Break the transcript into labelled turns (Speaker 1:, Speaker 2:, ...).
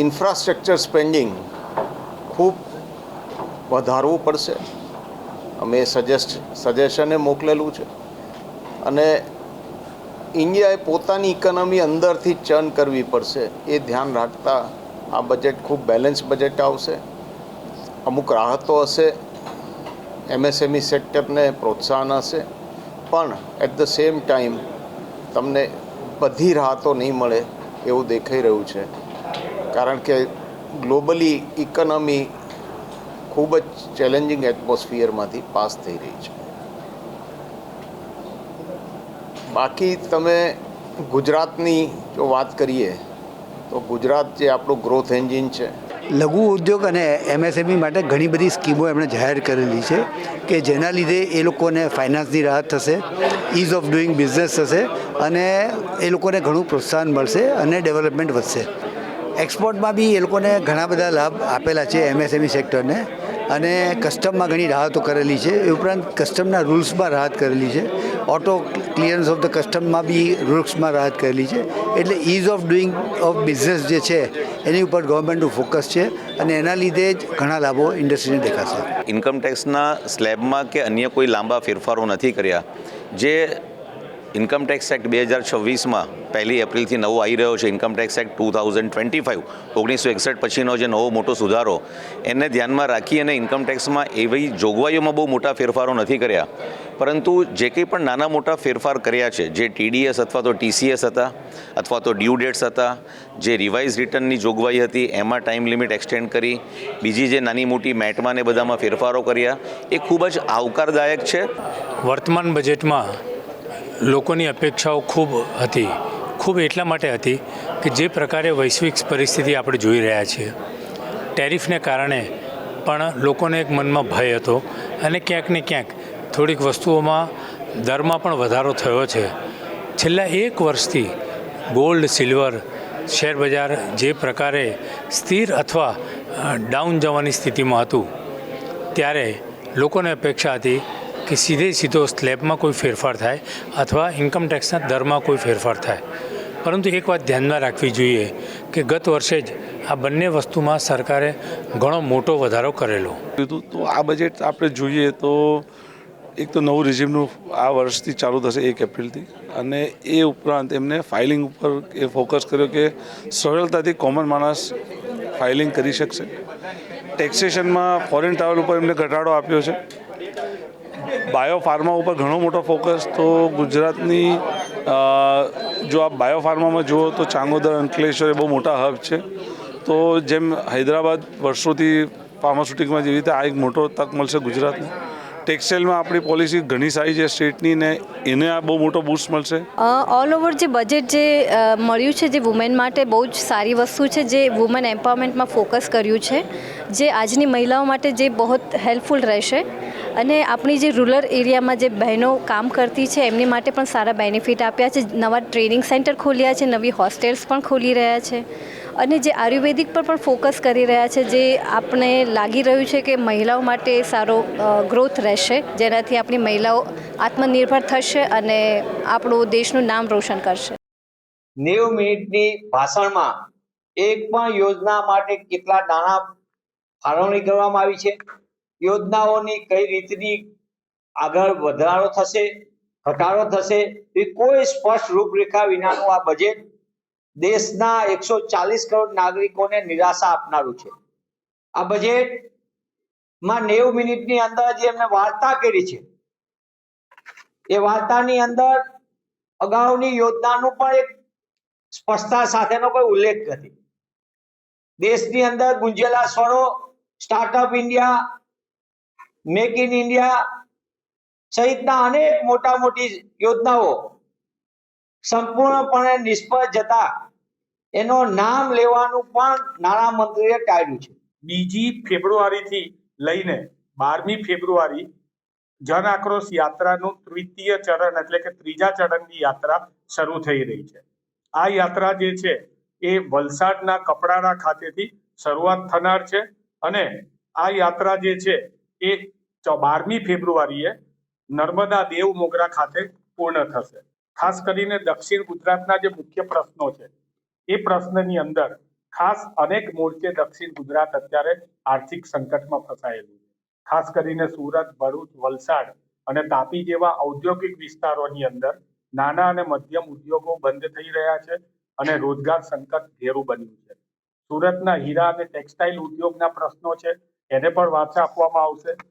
Speaker 1: Infrastructure spending ખૂબ વધારવું પડશે. અમે સજેશને મોકલેલું છે અને ઇન્ડિયાએ પોતાની ઇકોનોમી અંદરથી ચર્ન કરવી પડશે. એ ધ્યાન રાખતા આ બજેટ ખૂબ બેલેન્સ બજેટ આવશે. અમુક રાહતો હશે, એમએસએમઈ સેક્ટરને પ્રોત્સાહન હશે, પણ એટ ધ સેમ ટાઈમ તમને બધી રાહતો નહીં મળે એવું દેખાઈ રહ્યું છે, કારણ કે ગ્લોબલી ઇકોનોમી ખૂબ જ ચેલેન્જિંગ એટમોસ્ફિયરમાંથી પાસ થઈ રહી છે. બાકી તમે ગુજરાતની જો વાત કરીએ તો ગુજરાત જે આપણું ગ્રોથ એન્જિન છે,
Speaker 2: લઘુ ઉદ્યોગ અને એમએસએમઈ માટે ઘણી બધી સ્કીમો એમણે જાહેર કરેલી છે કે જેના લીધે એ લોકોને ફાઇનાન્સની રાહત થશે, ઇઝ ઓફ ડુઈંગ બિઝનેસ થશે અને એ લોકોને ઘણું પ્રોત્સાહન મળશે અને ડેવલપમેન્ટ વધશે. એક્સપોર્ટમાં બી એ લોકોને ઘણા બધા લાભ આપેલા છે એમએસએમઈ સેક્ટરને, અને કસ્ટમમાં ઘણી રાહતો કરેલી છે. એ ઉપરાંત કસ્ટમના રૂલ્સમાં રાહત કરેલી છે. ઓટો ક્લિયરન્સ ઓફ ધ કસ્ટમમાં બી રૂલ્સમાં રાહત કરેલી છે. એટલે ease of doing of business જે છે એની ઉપર ગવર્મેન્ટનું ફોકસ છે અને એના લીધે જ ઘણા લાભો ઇન્ડસ્ટ્રીને દેખાશે.
Speaker 3: ઇન્કમટેક્સના સ્લેબમાં કે અન્ય કોઈ લાંબા ફેરફારો નથી કર્યા. જે ઇન્કમટેક્સ એક્ટ 2026માં 1 એપ્રિલથી નવો આવી રહ્યો છે, ઇન્કમટેક્સ એક્ટ 2025 1961 પછીનો જે નવો મોટો સુધારો, એને ધ્યાનમાં રાખી અને ઇન્કમટેક્સમાં એવી જોગવાઈઓમાં બહુ મોટા ફેરફારો નથી કર્યા. પરંતુ જે કંઈ પણ નાના મોટા ફેરફાર કર્યા છે, જે ટીડીએસ અથવા તો ટીસીએસ હતા અથવા તો ડ્યુ ડેટ્સ હતા, જે રિવાઇઝ રિટર્નની જોગવાઈ હતી એમાં ટાઈમ લિમિટ એક્સટેન્ડ કરી, બીજી જે નાની મોટી મેટમાં ને બધામાં ફેરફારો કર્યા, એ ખૂબ જ આવકારદાયક છે.
Speaker 4: વર્તમાન બજેટમાં લોકોની અપેક્ષાઓ ખૂબ હતી. ખૂબ એટલા માટે હતી કે જે પ્રકારે વૈશ્વિક પરિસ્થિતિ આપણે જોઈ રહ્યા છીએ, ટેરિફને કારણે પણ લોકોને એક મનમાં ભય હતો અને ક્યાંક ને ક્યાંક થોડીક વસ્તુઓમાં દરમાં પણ વધારો થયો છે. છેલ્લા 1 વર્ષથી ગોલ્ડ, સિલ્વર, શેર બજાર જે પ્રકારે સ્થિર અથવા ડાઉન જવાની સ્થિતિમાં હતું, ત્યારે લોકોને અપેક્ષા હતી કે સીધો સ્લેબમાં કોઈ ફેરફાર થાય અથવા ઇન્કમટેક્સના દરમાં કોઈ ફેરફાર થાય. પરંતુ એક વાત ધ્યાનમાં રાખવી જોઈએ કે ગત વર્ષે જ આ બંને વસ્તુમાં સરકારે ઘણો મોટો વધારો કરેલો.
Speaker 5: તો આ બજેટ આપણે જોઈએ તો એક તો નવું રિઝિમનું આ વર્ષથી ચાલુ થશે 1 એપ્રિલથી, અને એ ઉપરાંત એમને ફાઇલિંગ ઉપર એ ફોકસ કર્યો કે સરળતાથી કોમન માણસ ફાઇલિંગ કરી શકશે. ટેક્સેશનમાં ફોરેન ટ્રાવેલ ઉપર એમને ઘટાડો આપ્યો છે. બાયો ફાર્મા ઉપર ઘણો મોટો ફોકસ. તો ગુજરાતની જો આપ બાયો ફાર્મામાં જુઓ તો ચાંગોદર, અંકલેશ્વર એ બહુ મોટા હબ છે. તો જેમ હૈદરાબાદ વર્ષોથી ફાર્માસ્યુટિકમાં જેવી રીતે આ એક મોટો તક મળશે ગુજરાતને. ટેક્સટાઇલમાં આપણી પોલિસી ઘણી સારી છે સ્ટેટની, ને એને આ બહુ મોટો બૂસ્ટ મળશે.
Speaker 6: ઓલ ઓવર જે બજેટ જે મળ્યું છે, જે વુમેન માટે બહુ જ સારી વસ્તુ છે, જે વુમેન એમ્પાવરમેન્ટમાં ફોકસ કર્યું છે, જે આજની મહિલાઓ માટે જે બહુ હેલ્પફુલ રહેશે. અને આપણી જે રૂરલ એરિયામાં જે બહેનો કામ કરતી છે એમની માટે પણ સારા બેનિફિટ આપ્યા છે. નવા ટ્રેનિંગ સેન્ટર ખોલ્યા છે, નવી હોસ્ટેલ્સ પણ ખોલી રહ્યા છે, અને જે આયુર્વેદિક પર પણ ફોકસ કરી રહ્યા છે, જે આપણે લાગી રહ્યું છે કે મહિલાઓ માટે સારો ગ્રોથ રહેશે, જેનાથી આપણી મહિલાઓ આત્મનિર્ભર થશે અને આપણું દેશનું નામ રોશન કરશે.
Speaker 7: 90 મિનિટની ભાષણમાં એક પણ યોજના માટે કેટલા નાણાં ફાળવણી કરવામાં આવી છે, યોજનાઓની કઈ રીતની આગળ વધારો થશે, ઘટાડો થશે, એ કોઈ સ્પષ્ટ રૂપરેખા વિનાનું આ બજેટ દેશના 140 કરોડ નાગરિકોને નિરાશા આપનારું છે. આ બજેટમાં 90 મિનિટની અંદર જે એમને વાર્તા કરી છે, એ વાર્તાની અંદર અગાઉની યોજનાનું પણ એક સ્પષ્ટતા સાથેનો કોઈ ઉલ્લેખ નથી. દેશની અંદર ગુંજેલા સ્વરો startup India, make in India સહિતના અનેક મોટી યોજનાઓ સંપૂર્ણપણે નિષ્ફળ જતા એનો નામ લેવાનું પણ નાણામંત્રીએ ટાળ્યું છે.
Speaker 8: 2 ફેબ્રુઆરીથી લઈને 12મી ફેબ્રુઆરી જન આક્રોશ યાત્રાનું 3ય ચરણ એટલે કે 3જા ચરણની યાત્રા શરૂ થઈ રહી છે. આ યાત્રા જે છે એ વલસાડના કપરાડા ખાતેથી શરૂઆત થનાર છે, અને આ યાત્રા જે છે એ 12મી ફેબ્રુઆરીએ નર્મદા દેવ મોગરા ખાતે પૂર્ણ થશે. ખાસ કરીને દક્ષિણ ગુજરાતના જે મુખ્ય પ્રશ્નો છે એ પ્રશ્નની અંદર ખાસ અનેક મોરચે દક્ષિણ ગુજરાત અત્યારે આર્થિક સંકટમાં ફસાયેલું છે. ખાસ કરીને સુરત, ભરૂચ, વલસાડ અને તાપી જેવા ઔદ્યોગિક વિસ્તારોની અંદર નાના અને મધ્યમ ઉદ્યોગો બંધ થઈ રહ્યા છે અને રોજગાર સંકટ ઘેરું બન્યું છે. સુરતના હીરા અને ટેક્સટાઇલ ઉદ્યોગના પ્રશ્નો છે, એને પણ વાચા આપવામાં આવશે.